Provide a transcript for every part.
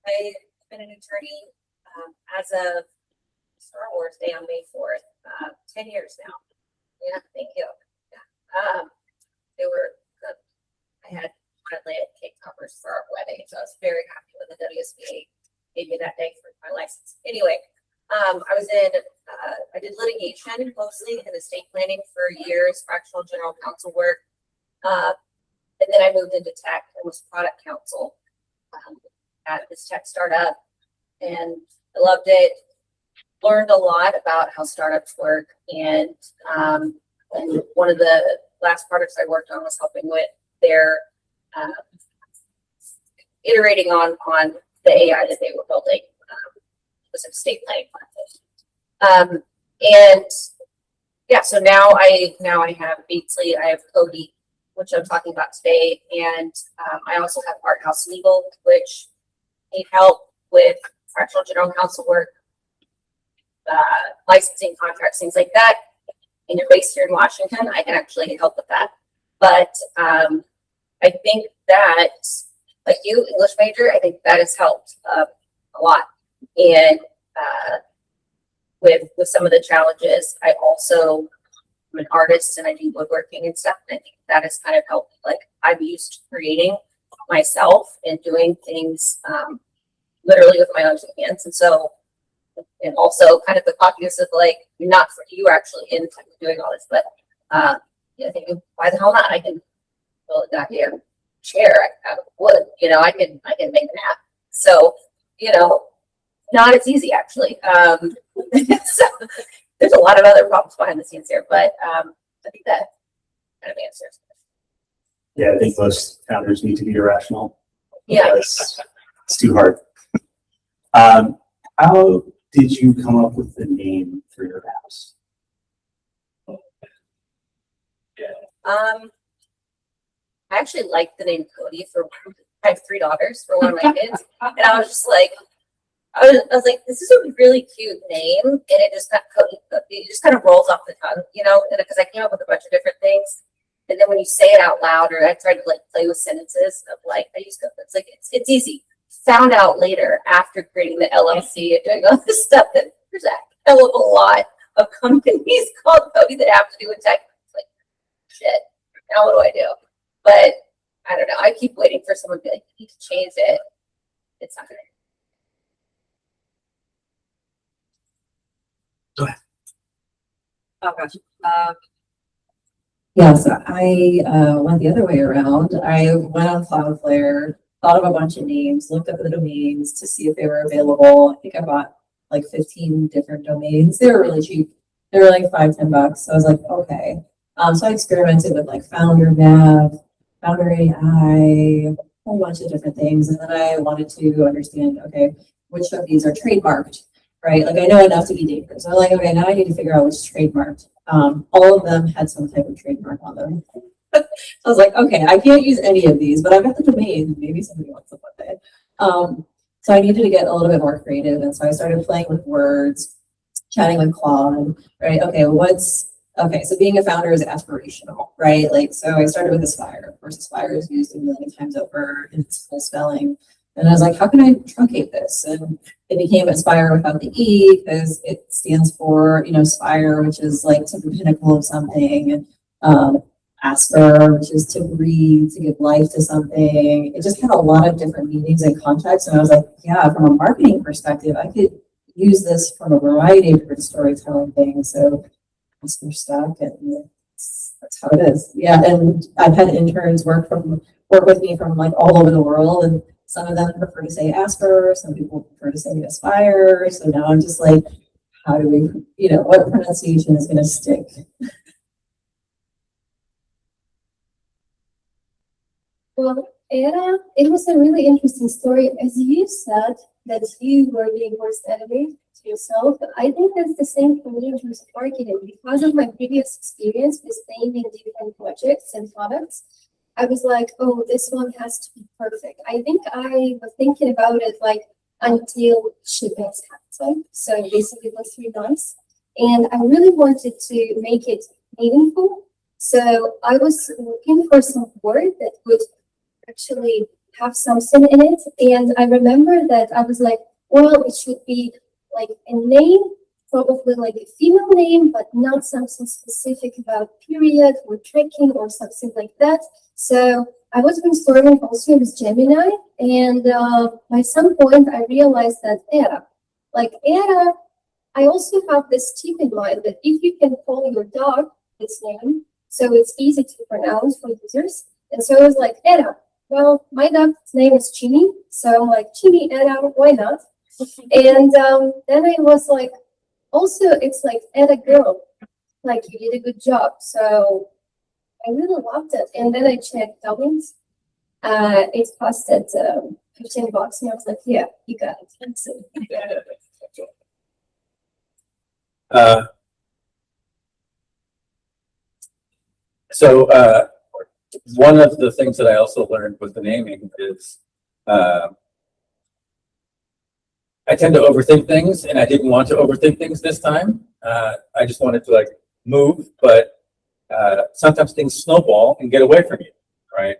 I've been an attorney as of Star Wars Day on May 4th, 10 years now. Yeah, thank you. Yeah. They were, I had Atlantic cake toppers for our wedding, so I was very happy when the WSBA gave me that day for my license. Anyway, I did litigation mostly in estate planning for years, fractional general counsel work. And then I moved into tech and was product counsel at this tech startup, and I loved it. Learned a lot about how startups work, and one of the last projects I worked on was helping with their iterating on the AI that they were building. It was an estate planning platform, and yeah. So now I have Beatsley, I have Cody, which I'm talking about today, and I also have Art House Legal, which need help with fractional general counsel work, licensing contracts, things like that. And you're based here in Washington, I can actually help with that. But I think that, like you, English major, I think that has helped a lot. And with some of the challenges, I also am an artist and I do woodworking and stuff. And I think that has kind of helped. Like, I'm used to creating myself and doing things literally with my own hands. And so, and also kind of the cockiness of like, not for you actually in doing all this, but yeah, I think why the hell not? I can build a goddamn chair out of wood. You know, I can make an app. So, you know, not as easy actually. So there's a lot of other problems behind the scenes here, but I think that kind of answers. Yeah, I think most founders need to be irrational. Yeah, It's too hard. How did you come up with the name for your house? I actually like the name Cody I have 3 daughters for one of my kids, and I was just like, I was like, this is a really cute name, and it just got Cody. It just kind of rolls off the tongue, you know, because I came up with a bunch of different things, and then when you say it out loud, or I tried to like play with sentences of like, I use it's like it's easy. Found out later after creating the LLC and doing all this stuff that there's a hell of a lot of companies called Cody that have to do with tech. It's like, shit, now what do I do? But I don't know. I keep waiting for someone to be like, you need to change it. It's not gonna. Go ahead. Oh gosh. Yeah, so I went the other way around. I went on Cloudflare, thought of a bunch of names, looked up the domains to see if they were available. I think I bought like 15 different domains. They were really cheap. They were like $5-10. So I was like, okay. So I experimented with like FounderNav, Founder AI, a whole bunch of different things. And then I wanted to understand, okay, which of these are trademarked, right? Like I know enough to be dangerous. So I'm like, okay, now I need to figure out which trademarked. All of them had some type of trademark on them. I was like, okay, I can't use any of these, but I've got the domain. Maybe somebody wants to put it. So I needed to get a little bit more creative. And so I started playing with words, chatting with Claude, right? Okay, so being a founder is aspirational, right? Like, so I started with Aspire. Of course, Aspire is used a million times over in its full spelling. And I was like, how can I truncate this? And it became Aspire without the E because it stands for, you know, spire, which is like to the pinnacle of something. And Asper, which is to breathe, to give life to something. It just had a lot of different meanings and contexts. And I was like, yeah, from a marketing perspective, I could use this from a variety of different storytelling things. So Asper stuck, and that's how it is. Yeah, and I've had interns work with me from like all over the world, and some of them prefer to say Asper, some people prefer to say Aspire. So now I'm just like, how do we, you know, what pronunciation is going to stick? Well, Anna, it was a really interesting story. As you said that you were being worst enemy to yourself, I think that's the same for me in terms of marketing. Because of my previous experience with being in different projects and products, I was like, oh, this one has to be perfect. I think I was thinking about it like until shipping happened. So basically it was 3 months. And I really wanted to make it meaningful. So I was looking for some word that would actually have something in it. And I remember that I was like, well, it should be like a name, probably like a female name, but not something specific about period or trekking or something like that. So I was brainstorming also with Gemini, and by some point I realized that Era, I also have this tip in mind that if you can call your dog its name, so it's easy to pronounce for users. And so I was like, Era. Well, my dog's name is Chini, so I'm like, Chini, Era, why not? And then I was like, also, it's like, Era girl, like you did a good job. So I really loved it. And then I checked Dublins. It costed $15, and I was like, yeah, you got it. So, One of the things that I also learned with the naming is I tend to overthink things, and I didn't want to overthink things this time. I just wanted to like move, but sometimes things snowball and get away from you, right?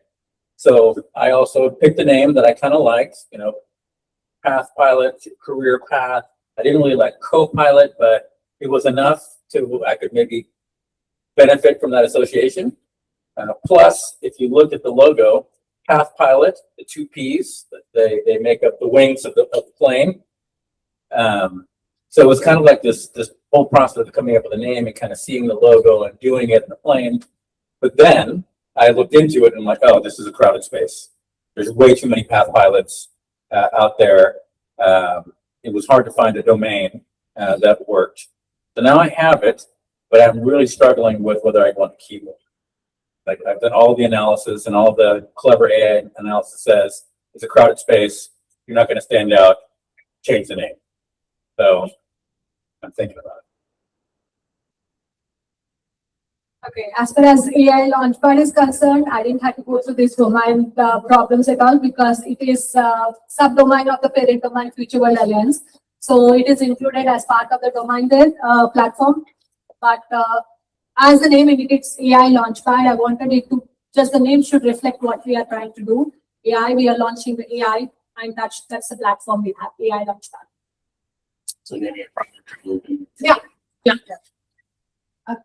So I also picked a name that I kind of liked, you know, Path Pilot, Career Path. I didn't really like Co-Pilot, but it was enough to I could maybe benefit from that association. Plus, if you look at the logo, Path Pilot, the two P's, they make up the wings of the plane. So it was kind of like this whole process of coming up with a name and kind of seeing the logo and doing it in the plane. But then I looked into it and I'm like, oh, this is a crowded space. There's way too many Path Pilots out there. It was hard to find a domain that worked. So now I have it, but I'm really struggling with whether I want to keep it. Like I've done all the analysis, and all the clever AI analysis says it's a crowded space. You're not going to stand out. Change the name. So I'm thinking about it. Okay, as far as AI Launchpad is concerned, I didn't have to go through these domain problems at all because it is subdomain of the parent domain Future World Alliance. So it is included as part of the domain platform. But as the name indicates AI Launchpad, I wanted it to, just the name should reflect what we are trying to do. AI, we are launching the AI, and that's the platform we have, AI Launchpad. So maybe a project. Yeah.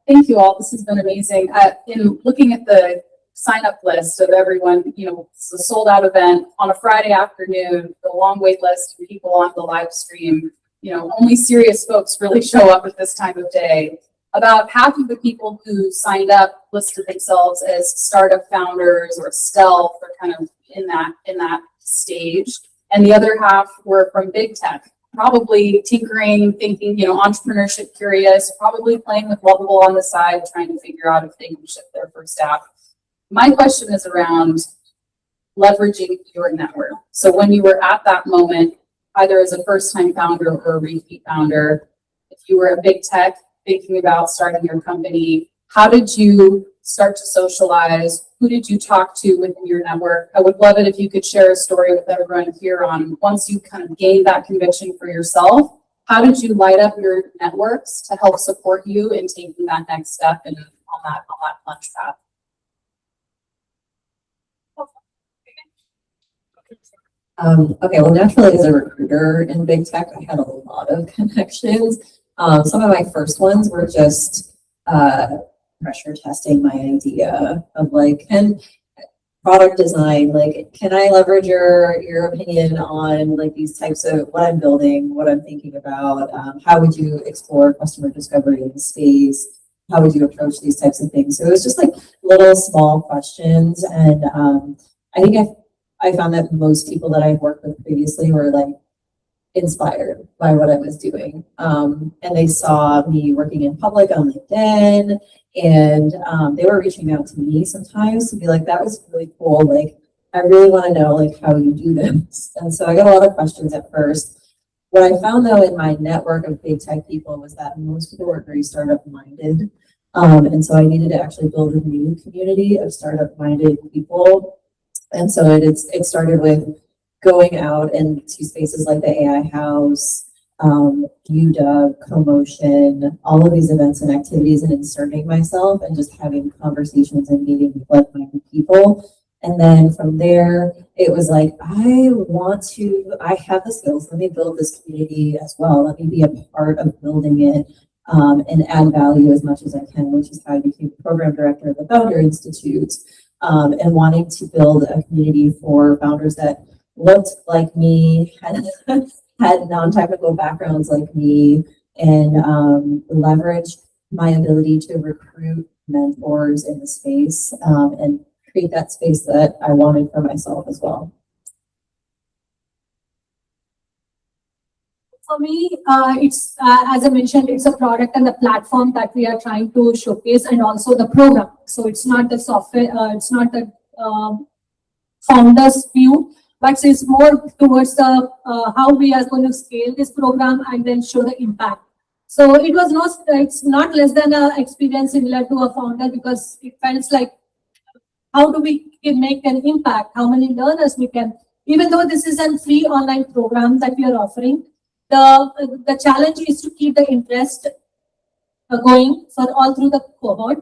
Thank you all. This has been amazing. In looking at the sign-up list of everyone, it's a sold-out event on a Friday afternoon, the long wait list of people on the live stream. Only serious folks really show up at this time of day. About half of the people who signed up listed themselves as startup founders or stealth or kind of in that stage, and the other half were from big tech. Probably tinkering, thinking, entrepreneurship curious, probably playing with Lovable on the side, trying to figure out if they can ship their first app. My question is around leveraging your network. So when you were at that moment, either as a first-time founder or a repeat founder, if you were a big tech thinking about starting your company, how did you start to socialize? Who did you talk to within your network? I would love it if you could share a story with everyone here on once you kind of gained that conviction for yourself, how did you light up your networks to help support you in taking that next step and on that launch path? Okay, well, naturally, as a recruiter in big tech, I had a lot of connections. Some of my first ones were just pressure testing my idea of and product design, can I leverage your opinion on these types of what I'm building, what I'm thinking about? How would you explore customer discovery in the space? How would you approach these types of things? So it was just little small questions. And I think I found that most people that I've worked with previously were inspired by what I was doing. And they saw me working in public on LinkedIn, and they were reaching out to me sometimes to be that was really cool. I really want to know how you do this. And so I got a lot of questions at first. What I found though in my network of big tech people was that most people were very startup minded. And so I needed to actually build a new community of startup minded people. And so it started with going out into spaces like the AI House, UW, CoMotion, all of these events and activities, and inserting myself and just having conversations and meeting with like-minded people. And then from there, it was like, I have the skills, let me build this community as well. Let me be a part of building it and add value as much as I can, which is how I became program director of the Founder Institute and wanting to build a community for founders that looked like me, had non-technical backgrounds like me, and leverage my ability to recruit mentors in the space and create that space that I wanted for myself as well. For me, it's, as I mentioned, it's a product and the platform that we are trying to showcase, and also the program. So it's not the software, it's not the founder's view, but it's more towards the how we are going to scale this program and then show the impact. So it's not less than an experience similar to a founder, because it felt like, how do we make an impact? How many learners we can, even though this is a free online program that we are offering, the challenge is to keep the interest going for all through the cohort,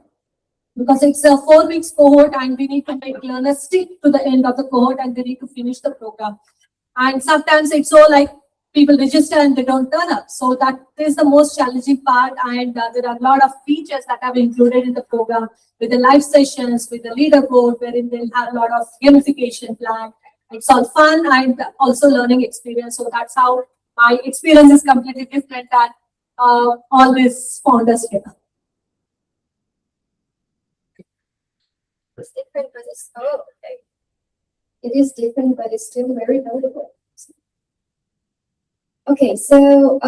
because it's a 4 weeks cohort and we need to make learners stick to the end of the cohort and they need to finish the program. And sometimes it's so like people register and they don't turn up. So that is the most challenging part. And there are a lot of features that have been included in the program, with the live sessions, with the leaderboard, wherein they'll have a lot of gamification plan. It's all fun and also learning experience. So that's how my experience is completely different than all these founders here. It's different, but it's, oh, okay. It is different, but it's still very valuable. Okay, so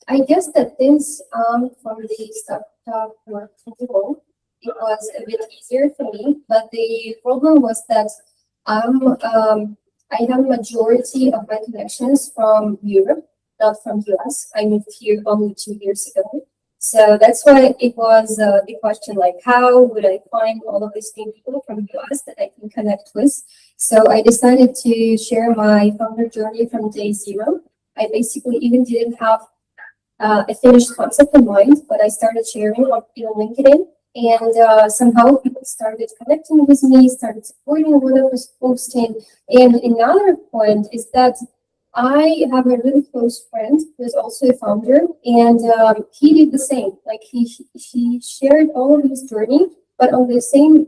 I guess that this from the startup work from home, it was a bit easier for me, but the problem was that I have majority of my connections from Europe, not from US. I moved here only 2 years ago. So that's why it was the question, like, how would I find all of these new people from US that I can connect with? So I decided to share my founder journey from day zero. I basically even didn't have a finished concept in mind, but I started sharing on LinkedIn, and somehow people started connecting with me, started supporting what I was posting. And another point is that I have a really close friend who is also a founder, and he did the same. Like he shared all of his journey, but on the same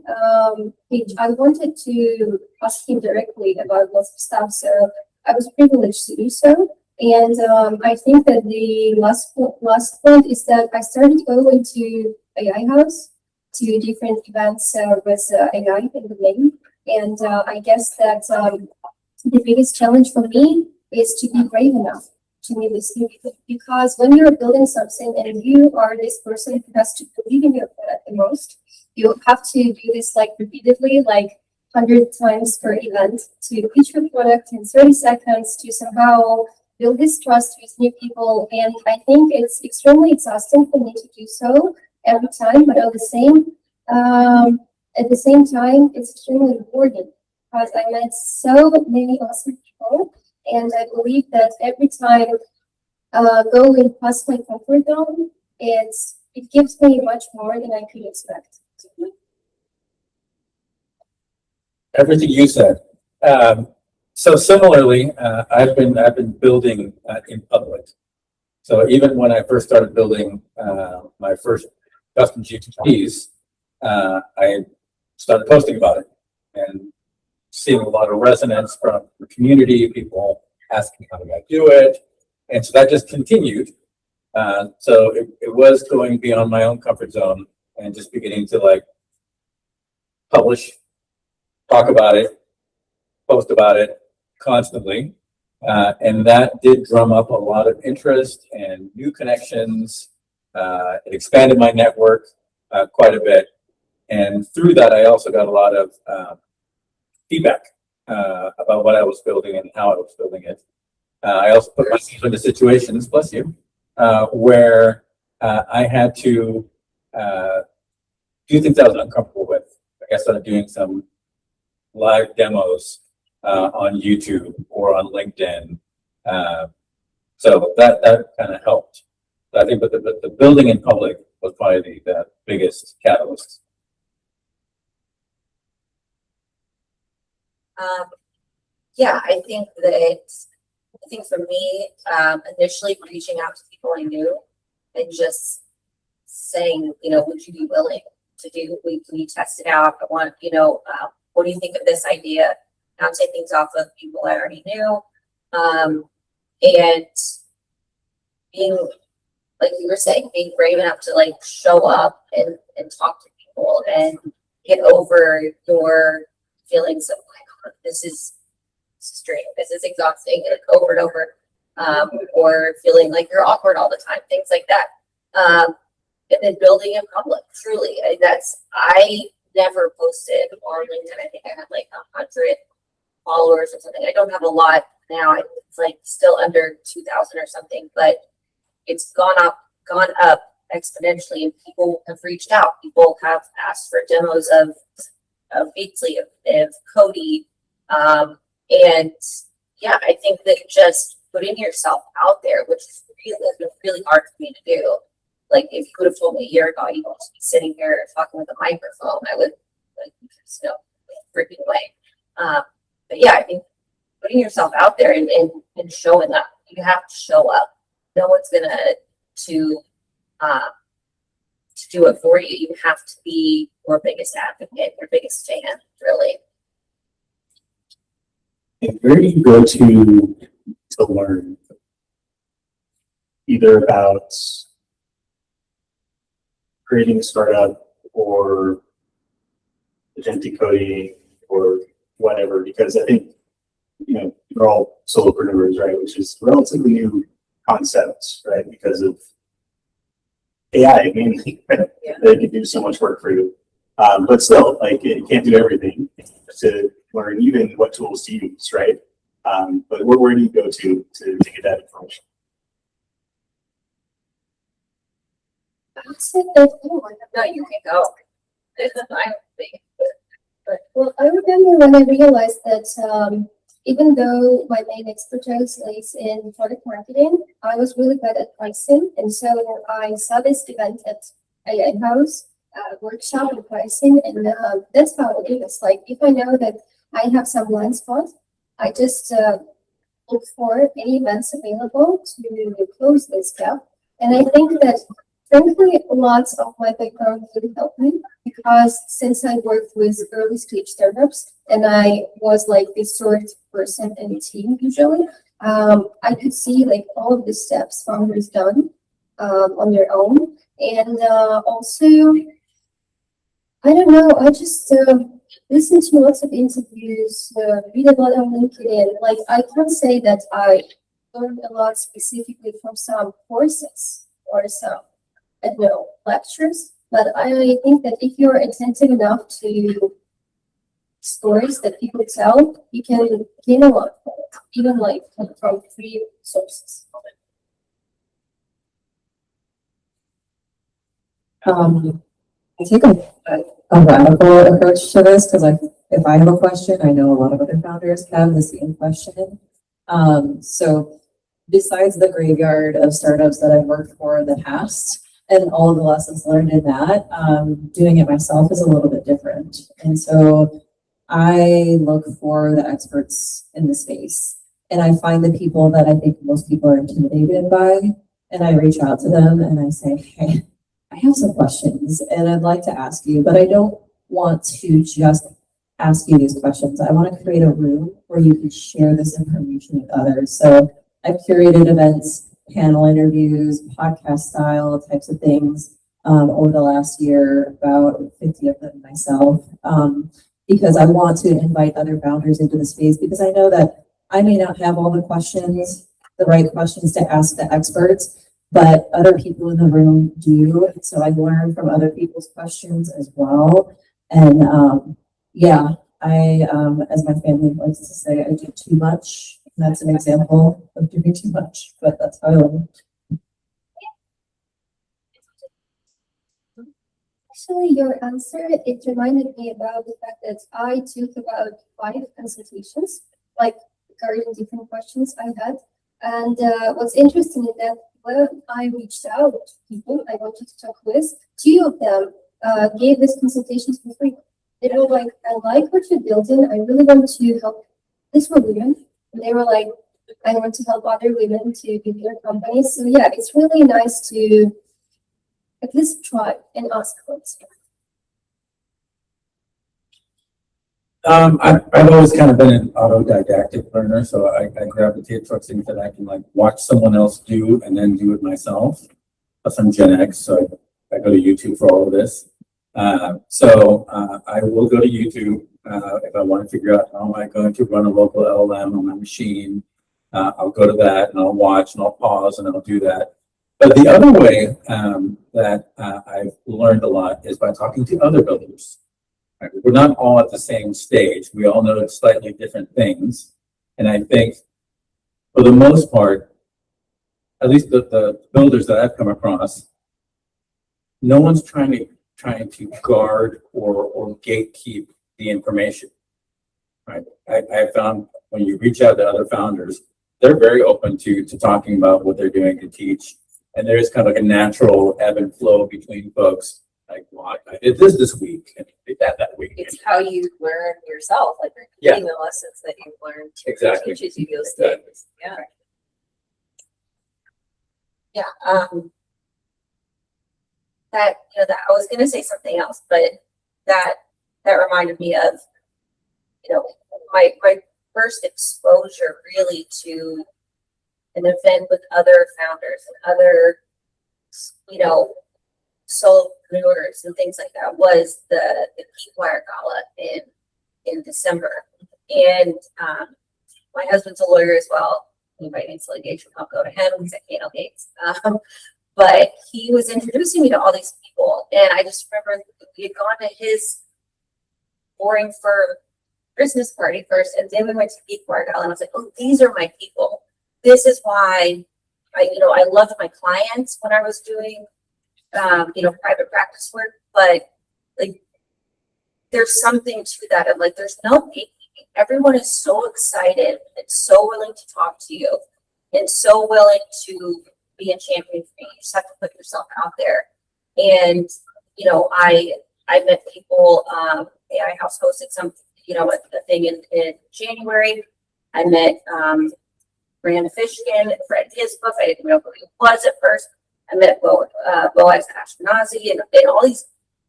page, I wanted to ask him directly about lots of stuff. So I was privileged to do so. And I think that the last point is that I started going to AI House, to different events with AI in the name. And I guess that the biggest challenge for me is to be brave enough to meet this new people. Because when you're building something and you are this person who has to believe in your product the most, you have to do this like repeatedly, like 100 times per event, to pitch your product in 30 seconds, to somehow build this trust with new people. And I think it's extremely exhausting for me to do so every time, but at the same time, it's extremely rewarding, because I met so many awesome people. And I believe that every time going past my comfort zone, it gives me much more than I could expect. Everything you said. So similarly, I've been building in public. So even when I first started building my first custom GPTs, I started posting about it and seeing a lot of resonance from the community, people asking how do I do it. And so that just continued. So it was going beyond my own comfort zone and just beginning to like publish, talk about it, post about it constantly. And that did drum up a lot of interest and new connections. It expanded my network quite a bit. And through that, I also got a lot of feedback about what I was building and how I was building it. I also put myself into situations, bless you, where I had to do things I was uncomfortable with. Like I started doing some live demos on YouTube or on LinkedIn. So that kind of helped. I think that the building in public was probably the biggest catalyst. Yeah, I think for me, initially reaching out to people I knew and just saying, would you be willing to do, can you test it out? I want, what do you think of this idea? Not take things off of people I already knew. And being, like you were saying, being brave enough to like show up and talk to people and get over your feelings of like, this is straight, this is exhausting, like over and over, or feeling like you're awkward all the time, things like that. And then building in public, truly, I never posted on LinkedIn. I think I had like 100 followers or something. I don't have a lot now. It's like still under 2,000 or something, but it's gone up exponentially, and people have reached out. People have asked for demos of Beatsley, of Cody, and yeah, I think that just putting yourself out there, which is really hard for me to do. Like if you would have told me a year ago, you'd just be sitting here talking with a microphone, I would like just freaking away. But yeah, I think putting yourself out there and showing up. You have to show up. No one's gonna to do it for you. You have to be your biggest advocate, your biggest fan, really. And where do you go to learn either about creating a startup or agentic coding or whatever? Because I think, you're all solopreneurs, right? Which is a relatively new concept, right? Because of AI mainly, they can do so much work for you. But still, like, it can't do everything. To learn even what tools to use, right? But where do you go to get that information? I would say that, No, you can go. I think. well, I remember when I realized that even though my main expertise lays in product marketing, I was really good at pricing. And so I saw this event at AI House workshop on pricing. And that's how it is. Like, if I know that I have some blind spot, I just look for any events available to close this gap. And I think that, frankly, lots of my background really helped me, because since I worked with early stage startups and I was like this sort of person in a team usually, I could see like all of the steps founders done on their own. And also, I don't know, I just listen to lots of interviews, read a lot on LinkedIn. Like, I can't say that I learned a lot specifically from some courses or some, I don't know, lectures, but I think that if you're attentive enough to stories that people tell, you can gain a lot from it, even like from free sources. I take a radical approach to this because if I have a question, I know a lot of other founders have the same question. So besides the graveyard of startups that I've worked for in the past and all of the lessons learned in that, doing it myself is a little bit different. And so I look for the experts in the space, and I find the people that I think most people are intimidated by, and I reach out to them and I say, hey, I have some questions and I'd like to ask you, but I don't want to just ask you these questions. I want to create a room where you can share this information with others. So I've curated events, panel interviews, podcast style types of things over the last year, about 50 of them myself, because I want to invite other founders into the space, because I know that I may not have all the questions, the right questions to ask the experts, but other people in the room do. And so I learn from other people's questions as well. And yeah, I, as my family likes to say, I do too much. And that's an example of doing too much, but that's how I learn. Actually, your answer, it reminded me about the fact that I took about 5 consultations, like regarding different questions I had. And what's interesting is that when I reached out to people I wanted to talk with, 2 of them gave these consultations for free. they were like, I like what you built in. I really want to help. This for women. And they were like, I want to help other women to build their companies. So yeah, it's really nice to at least try and ask questions. I've always kind of been an autodidactic learner, so I gravitate towards things that I can like watch someone else do and then do it myself. Plus I'm Gen X, so I go to YouTube for all of this. I will go to YouTube if I want to figure out how am I going to run a local LLM on my machine. I'll go to that and I'll watch and I'll pause and I'll do that. But the other way that I've learned a lot is by talking to other builders. Right? We're not all at the same stage. We all know slightly different things. And I think for the most part, at least the builders that I've come across, no one's trying to guard or gatekeep the information. Right? I found when you reach out to other founders, they're very open to talking about what they're doing to teach. And there is kind of like a natural ebb and flow between folks. Like, well, I did this week and I did that week. It's how you learn yourself, like Yeah. repeating the lessons that you've learned. Exactly. Teaches you those Exactly. things. Yeah. Yeah. That, that I was gonna say something else, but that reminded me of, my first exposure really to an event with other founders and other, solopreneurs and things like that was the Geekwire Gala in December. And my husband's a lawyer as well. Anybody needs litigation, I'll go to him. He's at Kano Gates. But he was introducing me to all these people. And I just remember we had gone to his boring firm Christmas party first, and then we went to Geekwire Gala, and I was like, oh, these are my people. This is why I loved my clients when I was doing private practice work, but like there's something to that. I'm like, there's no gatekeeping. Everyone is so excited and so willing to talk to you and so willing to be a champion for you. You just have to put yourself out there. And I met people, AI House hosted something, a thing in January. I met Brandon Fishkin, read his book. I didn't know who he was at first. I met Boaz Ashkenazi and all these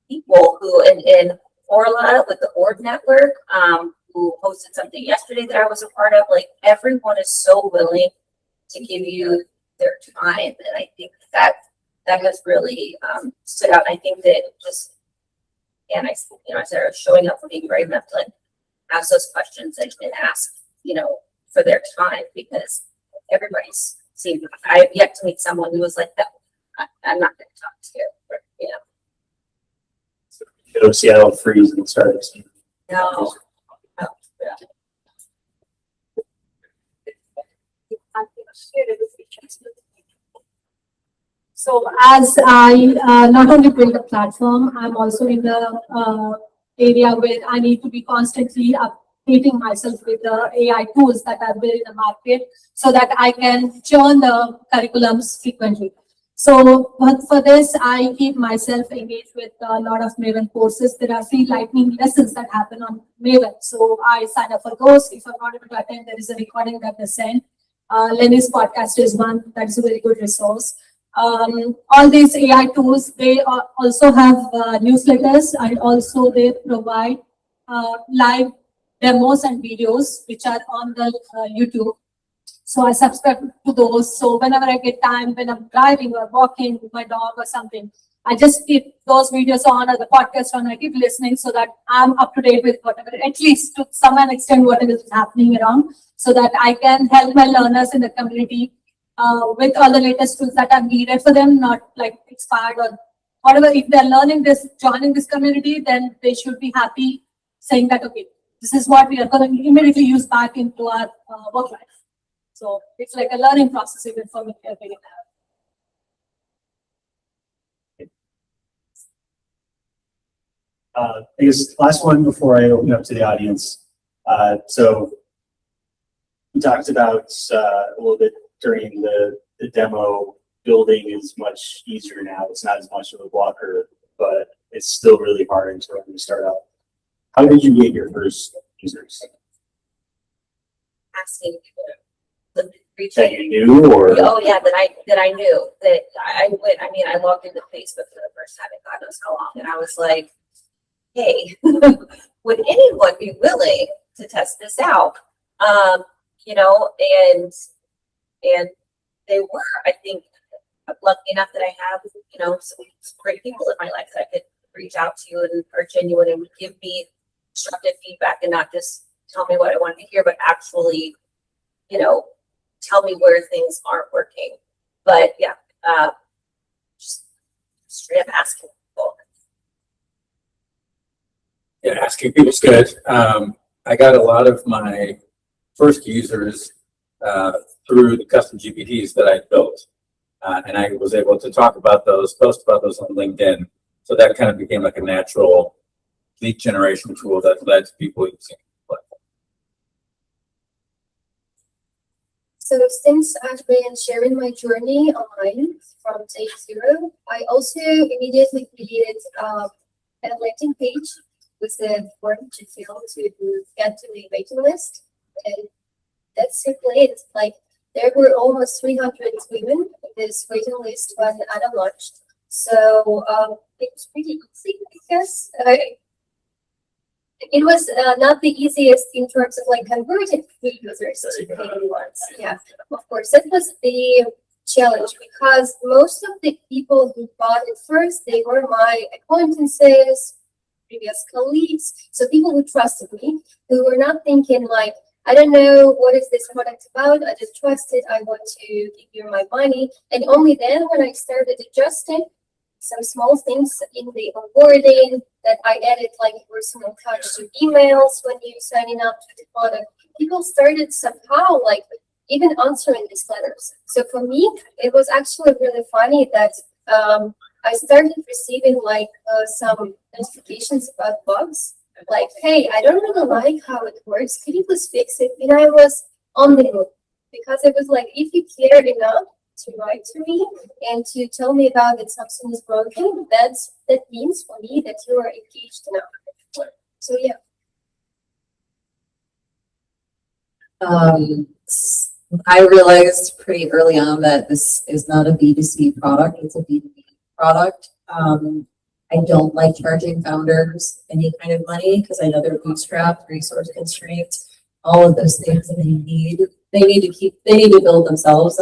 people who, and Orla with the Org Network, who hosted something yesterday that I was a part of. Like, everyone is so willing to give you their time. And I think that has really stood out. I think that just, and I said, showing up for being brave enough to like ask those questions and ask, for their time, because everybody's seemed, I've yet to meet someone who was like, that. I'm not going to talk to you. Seattle freeze and start. No. So as I not only build a platform, I'm also in the area where I need to be constantly updating myself with the AI tools that are there in the market so that I can churn the curriculums frequently. So, but for this, I keep myself engaged with a lot of Maven courses. There are free lightning lessons that happen on Maven. So I sign up for those. If I'm not able to attend, there is a recording that they send. Lenny's podcast is one that is a very good resource. All these AI tools, they also have newsletters, and also they provide live demos and videos which are on the YouTube. So I subscribe to those. So whenever I get time, when I'm driving or walking with my dog or something, I just keep those videos on or the podcast on. I keep listening so that I'm up to date with whatever, at least to some extent, whatever is happening around, so that I can help my learners in the community with all the latest tools that are needed for them, not like expired or whatever. If they're learning this, joining this community, then they should be happy saying that, okay, this is what we are going to immediately use back into our work life. So it's like a learning process even for me. I guess last one before I open up to the audience. So we talked about a little bit during the demo. Building is much easier now. It's not as much of a blocker, but it's still really hard until you start out. How did you get your first users? Asking people to reach That out. you knew or? Oh, yeah, that I knew that I went, I mean, I logged into Facebook for the first time in God knows how long, and I was like, hey, would anyone be willing to test this out? You know, and they were, I think, I'm lucky enough that I have, you know, some great people in my life that I could reach out to and are genuine and would give me constructive feedback and not just tell me what I wanted to hear, but actually, you know, tell me where things aren't working. But yeah, just straight up asking people. Yeah, asking people's good. I got a lot of my first users through the custom GPTs that I built. And I was able to talk about those, post about those on LinkedIn. So that kind of became like a natural lead generation tool that led to people using the platform. So since I've been sharing my journey online from day zero, I also immediately created a landing page with the form to fill to get to the waiting list. And that's simply it. Like there were almost 300 women in this waiting list when Anna launched. So it was pretty easy, I guess. It was not the easiest in terms of like converting free users to paying ones. Yeah, of course, that was the challenge because most of the people who bought it first, they were my acquaintances, previous colleagues, so people who trusted me, who were not thinking like, I don't know what is this product about. I just trust it. I want to give you my money. And only then, when I started adjusting some small things in the onboarding that I added, like personal touch to emails when you signing up to the product, people started somehow like even answering these letters. So for me, it was actually really funny that I started receiving like some notifications about bugs. Like, hey, I don't really like how it works. Can you please fix it? And I was on the move because it was like, if you care enough to write to me and to tell me about that something is broken, that means for me that you are engaged enough. So yeah. I realized pretty early on that this is not a B2C product, it's a B2B product. I don't like charging founders any kind of money because I know they're bootstrapped, resource constraints, all of those things that they need to build themselves.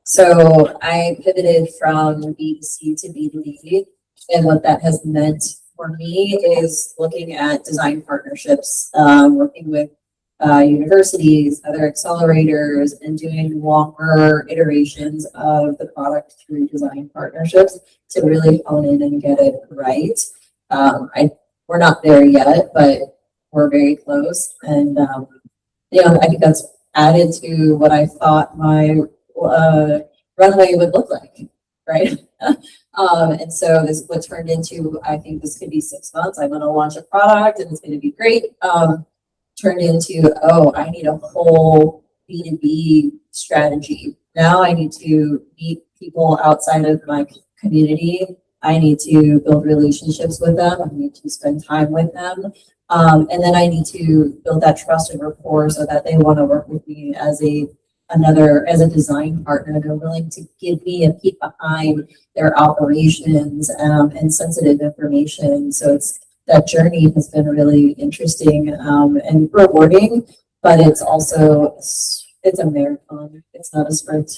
So I pivoted from B2C to B2B, and what that has meant for me is looking at design partnerships, working with universities, other accelerators, and doing longer iterations of the product through design partnerships to really hone in and get it right. We're not there yet, but we're very close. And I think that's added to what I thought my runway would look like, right? And so this what turned into, I think this could be 6 months. I'm going to launch a product and it's going to be great. Turned into, oh, I need a whole B2B strategy. Now I need to meet people outside of my community. I need to build relationships with them. I need to spend time with them. And then I need to build that trust and rapport so that they want to work with me as a design partner. They're willing to give me a peek behind their operations and sensitive information. So that journey has been really interesting and rewarding, but it's a marathon. It's not a sprint.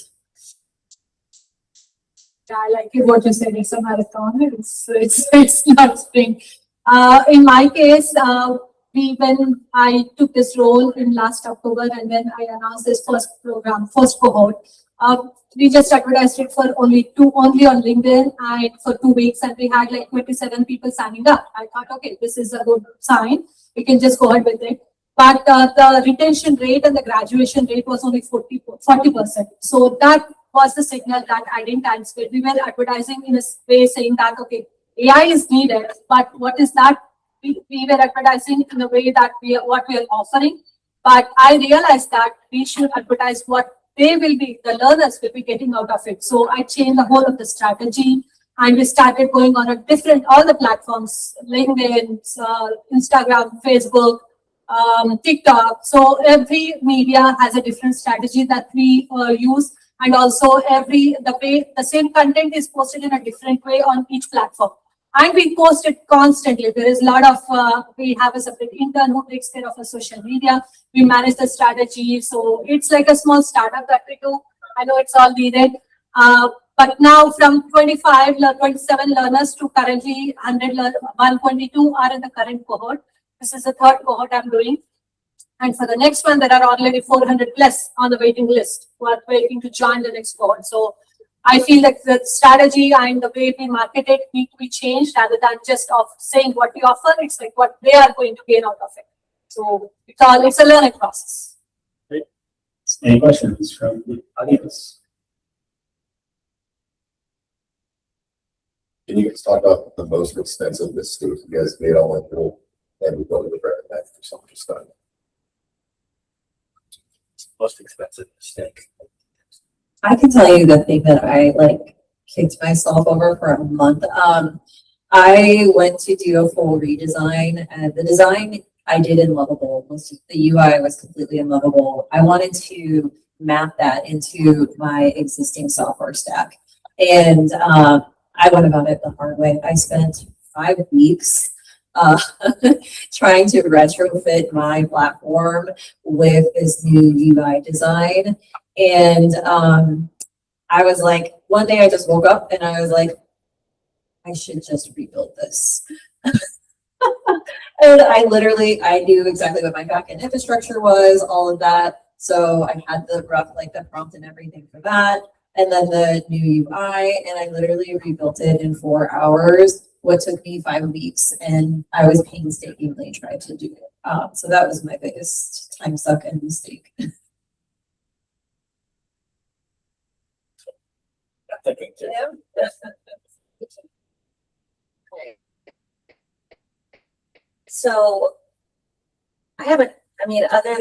Yeah, I like what you said. It's a marathon. It's not sprint. In my case, when I took this role in last October, and then I announced this first cohort. We just advertised it for only on LinkedIn and for 2 weeks, and we had like 27 people signing up. I thought, okay, this is a good sign. We can just go ahead with it. But the retention rate and the graduation rate was only 40%. So that was the signal that I didn't anticipate. We were advertising in a way saying that, okay, AI is needed, but what is that? We were advertising in a way that what we are offering. But I realized that we should advertise what the learners will be getting out of it. So I changed the whole of the strategy. And we started going on a all the platforms, LinkedIn, Instagram, Facebook, TikTok. So every media has a different strategy that we use. And also the same content is posted in a different way on each platform. And we post it constantly. There is a lot of, we have a separate intern who takes care of our social media. We manage the strategy. So it's like a small startup that we do. I know it's all needed. But now from 27 learners to currently 122 are in the current cohort. This is the third cohort I'm doing. And for the next one, there are already 400 plus on the waiting list who are waiting to join the next cohort. So I feel like the strategy and the way we market it need to be changed rather than just of saying what we offer. It's like what they are going to gain out of it. So it's a learning process. Any questions from the audience? Can you guys talk about the most expensive mistake you guys made on like the and we go to the bread and for something just done? Most expensive mistake. I can tell you the thing that I like kicked myself over for a month. I went to do a full redesign, and the design I did in Lovable was the UI was completely unlovable. I wanted to map that into my existing software stack, and I went about it the hard way. I spent 5 weeks trying to retrofit my platform with this new UI design. And I was like, one day I just woke up and I was like, I should just rebuild this. And I knew exactly what my backend infrastructure was, all of that. So I had the prompt and everything for that. And then the new UI, and I literally rebuilt it in 4 hours, what took me 5 weeks. And I was painstakingly trying to do it. So that was my biggest time suck and mistake. Thinking too. So other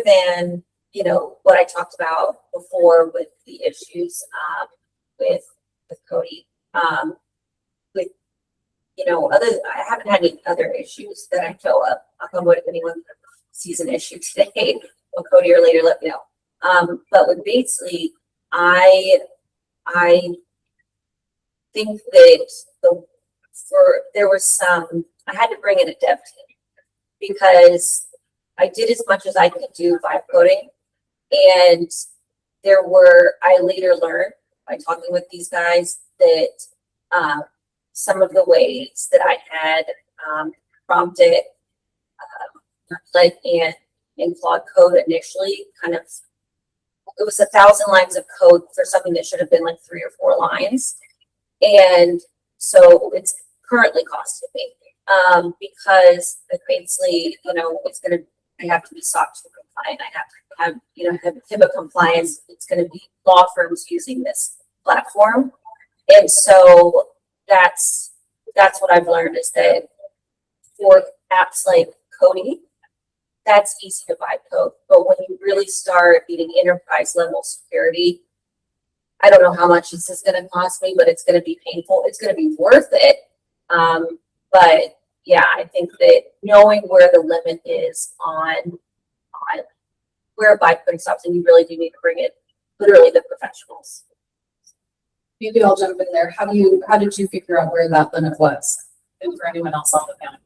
than, what I talked about before with the issues, with Cody, I haven't had any other issues that I know of. If anyone sees an issue today, well, Cody or later, let me know. But with Batesley, I think that I had to bring in a dev team because I did as much as I could do vibe coding, and I later learned by talking with these guys that some of the ways that I had prompted in Claude Code initially it was 1,000 lines of code for something that should have been like 3 or 4 lines. And so it's currently costing me because the Batesley, I have to be SOC 2 compliant. I have to have HIPAA compliance. It's going to be law firms using this platform. And so that's what I've learned is that for apps like Cody, that's easy to vibe code. But when you really start needing enterprise level security, I don't know how much this is going to cost me, but it's going to be painful. It's going to be worth it. But yeah, I think that knowing where the limit is on where a vibe coding stops, and you really do need to bring it literally the professionals. Maybe I'll jump in there. How did you figure out where that limit was? And for anyone else on the panel?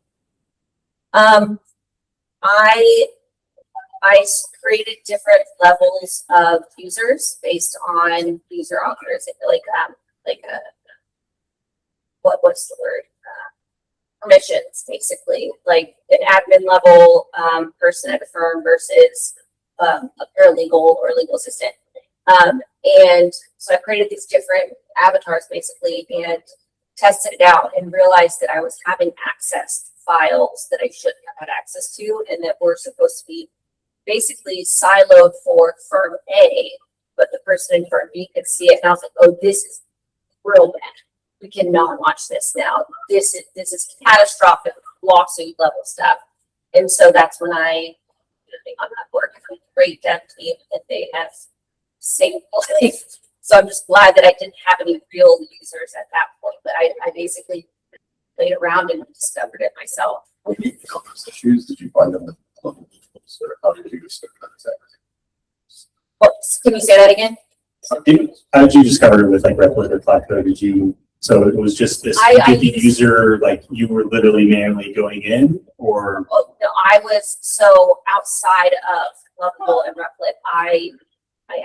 I created different levels of users based on user authorization, what's the word? Permissions, basically, like an admin level person at a firm versus a paralegal or legal assistant. And so I created these different avatars basically and tested it out and realized that I was having access to files that I shouldn't have had access to and that were supposed to be basically siloed for firm A, but the person in firm B could see it. And I was like, oh, this is real bad. We cannot watch this now. This is catastrophic lawsuit level stuff. And so that's when I on that work. Great dev team that they have saved life. So I'm just glad that I didn't have any real users at that point, but I basically played around and discovered it myself. When you found those issues, did you find them? Or how did you discover that? What, can you say that again? How did you discover it with like Replit or Placo? Did you, so it was just this, did the user, like you were literally manually going in or? Well, no, I was so outside of Lovable and Replit. I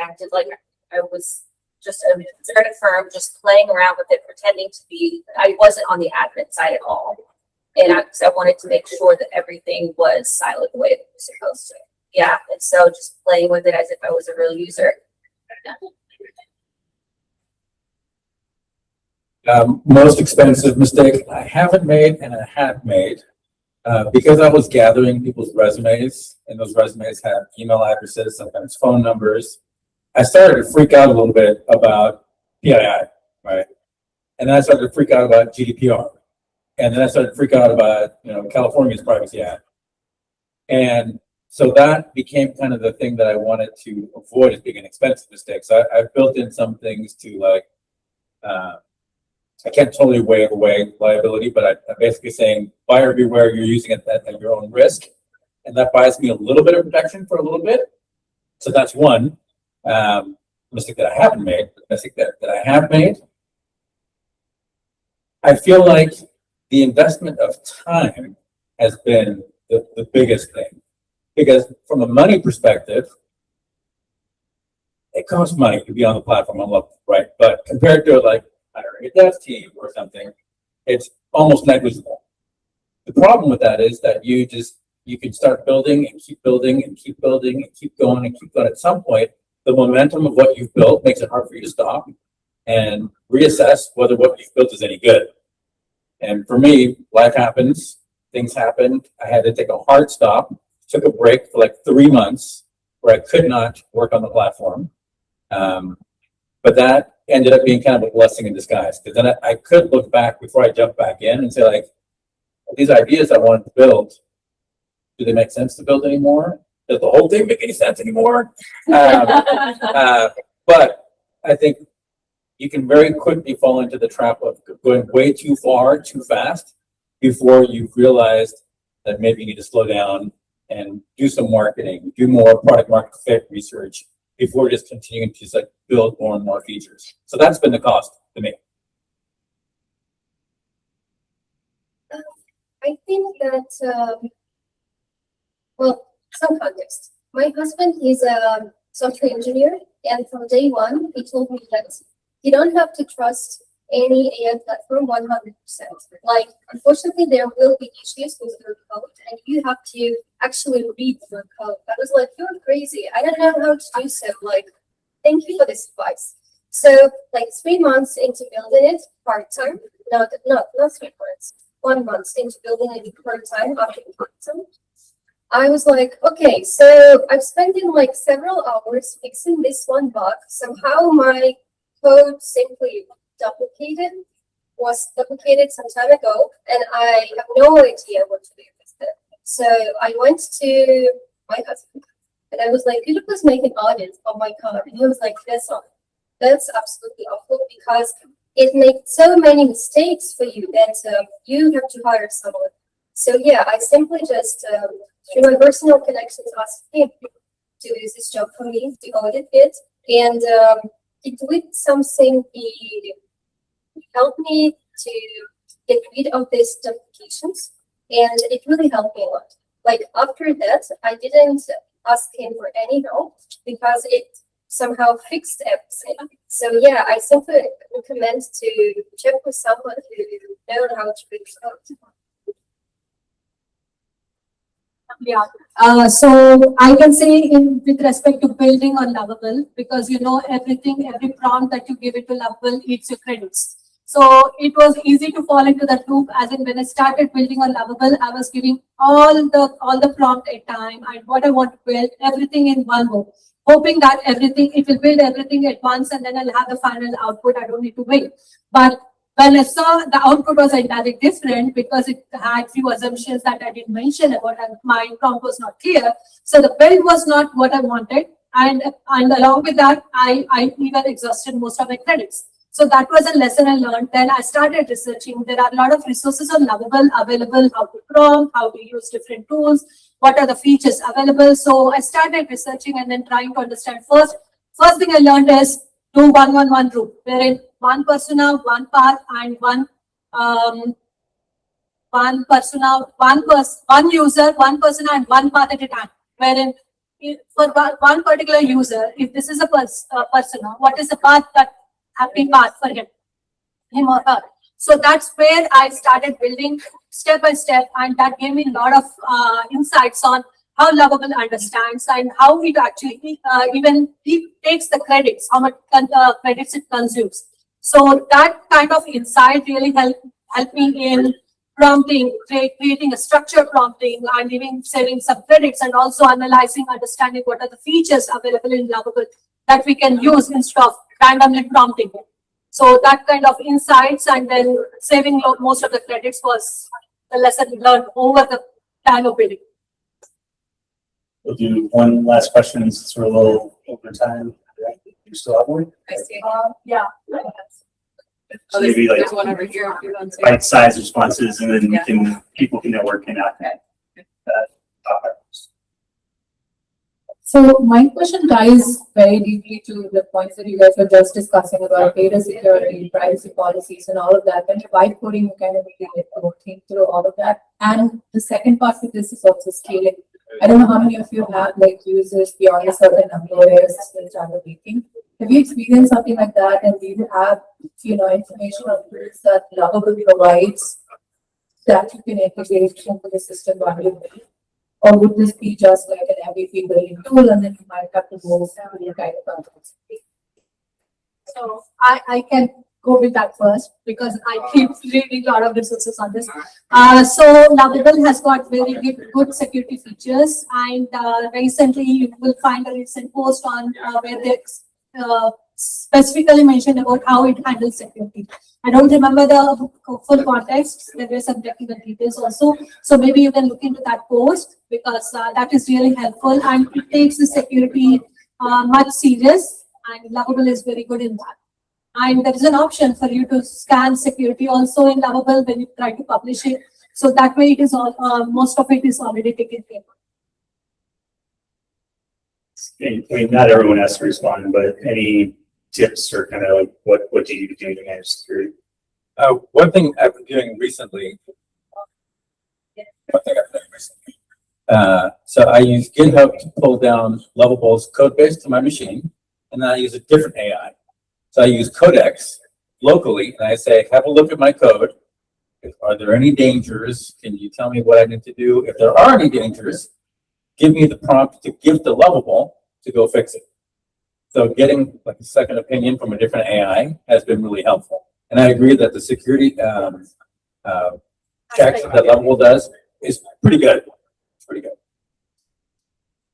acted like I was just a third firm, just playing around with it, pretending to be, I wasn't on the admin side at all. And I wanted to make sure that everything was siloed the way it was supposed to. Yeah, and so just playing with it as if I was a real user. Most expensive mistake I haven't made and I have made, because I was gathering people's resumes and those resumes have email addresses, sometimes phone numbers. I started to freak out a little bit about PII, right? And then I started to freak out about GDPR. And then I started to freak out about, California's Privacy Act. And so that became kind of the thing that I wanted to avoid as being an expensive mistake. So I've built in some things to like, I can't totally waive away liability, but I'm basically saying buyer beware, you're using it at your own risk. And that buys me a little bit of protection for a little bit. So that's one mistake that I haven't made. The mistake that I have made, I feel like the investment of time has been the biggest thing. Because from a money perspective, it costs money to be on the platform on Lovable, right? But compared to like hiring a dev team or something, it's almost negligible. The problem with that is that you can start building and keep building and keep building and keep going and keep going. At some point, the momentum of what you've built makes it hard for you to stop and reassess whether what you've built is any good. And for me, life happens, things happen. I had to take a hard stop, took a break for like 3 months where I could not work on the platform. But that ended up being kind of a blessing in disguise, because then I could look back before I jump back in and say, like, these ideas I wanted to build, do they make sense to build anymore? Does the whole thing make any sense anymore? But I think you can very quickly fall into the trap of going way too far, too fast, before you've realized that maybe you need to slow down and do some marketing, do more product market fit research before just continuing to just like build more and more features. So that's been the cost to me. I think that, well, some context. My husband is a software engineer, and from day one, he told me that you don't have to trust any AI platform 100%. Like, unfortunately, there will be issues with your code, and you have to actually read your code. I was like, you're crazy. I don't know how to do so. Like, thank you for this advice. So, like 3 months into building it part-time, not 3 months, 1 month into building it part-time after part-time, I was like, okay, so I'm spending like several hours fixing this one bug. Somehow my code simply was duplicated some time ago, and I have no idea what to do with it. So I went to my husband and I was like, could you please make an audit of my code? And he was like, that's absolutely awful, because it makes so many mistakes for you that you have to hire someone. So yeah, I simply just through my personal connections asked him to do this job for me, to audit it, and it did something. He helped me to get rid of these duplications, and it really helped me a lot. Like after that, I didn't ask him for any help because it somehow fixed everything. So yeah, I simply recommend to check with someone who knows how to fix code. Yeah, so I can say with respect to building on Lovable, because everything, every prompt that you give it to Lovable eats your credits. So it was easy to fall into that loop. As in, when I started building on Lovable, I was giving all the prompt at time and what I want to build, everything in one go, hoping that it will build everything at once, and then I'll have the final output. I don't need to wait. But when I saw the output was entirely different, because it had few assumptions that I didn't mention about, and my prompt was not clear. So the build was not what I wanted. And along with that, I even exhausted most of my credits. So that was a lesson I learned. Then I started researching. There are a lot of resources on Lovable available, how to prompt, how to use different tools, what are the features available. So I started researching and then trying to understand. First thing I learned is do 1-1-1 rule, wherein one persona, one path, and one persona, one user, one persona, and one path at a time. Wherein for one particular user, if this is a persona, what is the path that happy path for him or her? So that's where I started building step by step, and that gave me a lot of insights on how Lovable understands and how it actually even takes the credits, how much credits it consumes. So that kind of insight really helped me in prompting, creating a structured prompting, and even saving some credits, and also analyzing, understanding what are the features available in Lovable that we can use instead of randomly prompting it. So that kind of insights and then saving most of the credits was the lesson learned over the time of building. We'll do one last question since we're a little over time. You still have one? I see. Yeah. So maybe like There's one over here. if you want to. bite-sized responses, and then Yeah. people can network in that. Topics. So my question ties very deeply to the points that you guys were just discussing about data security, privacy policies and all of that. When you're vibe coding, you kind of really get to think through all of that. And the second part of this is also scaling. I don't know how many of you have like users beyond a certain number where systems are leaking. Have you experienced something like that? And do you have, information or tools that Lovable provides that you can integrate into the system manually? Or would this be just like an MVP building tool and then you might have to move to your kind of projects? So I can go with that first because I keep reading a lot of resources on this. So Lovable has got very good security features, and recently you will find a recent post on where they specifically mentioned about how it handles security. I don't remember the full context. There were some technical details also. So maybe you can look into that post because that is really helpful, and it takes the security much serious, and Lovable is very good in that. And there is an option for you to scan security also in Lovable when you try to publish it. So that way it is all, most of it is already taken care of. I mean, not everyone has to respond, but any tips or kind of like what do you do to manage security? One thing I've been doing recently. So I use GitHub to pull down Lovable's code base to my machine, and then I use a different AI. So I use Codex locally, and I say, have a look at my code. Are there any dangers? Can you tell me what I need to do? If there are any dangers, give me the prompt to give to Lovable to go fix it. So getting like a second opinion from a different AI has been really helpful. And I agree that the security checks that Lovable does is pretty good. It's pretty good.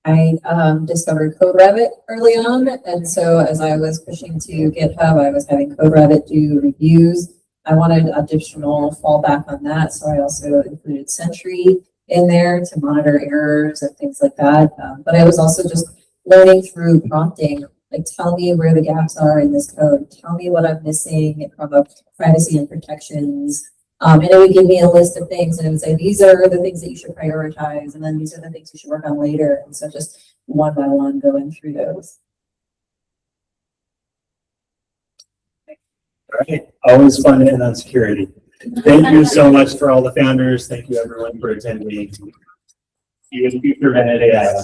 I discovered CodeRabbit early on, and so as I was pushing to GitHub, I was having CodeRabbit do reviews. I wanted additional fallback on that, so I also included Sentry in there to monitor errors and things like that. But I was also just learning through prompting, like tell me where the gaps are in this code, tell me what I'm missing from a privacy and protections. And it would give me a list of things, and it would say, these are the things that you should prioritize, and then these are the things you should work on later. And so just one by one going through those. All right, always fun to end on security. Thank you so much for all the founders. Thank you everyone for attending. Even future AI.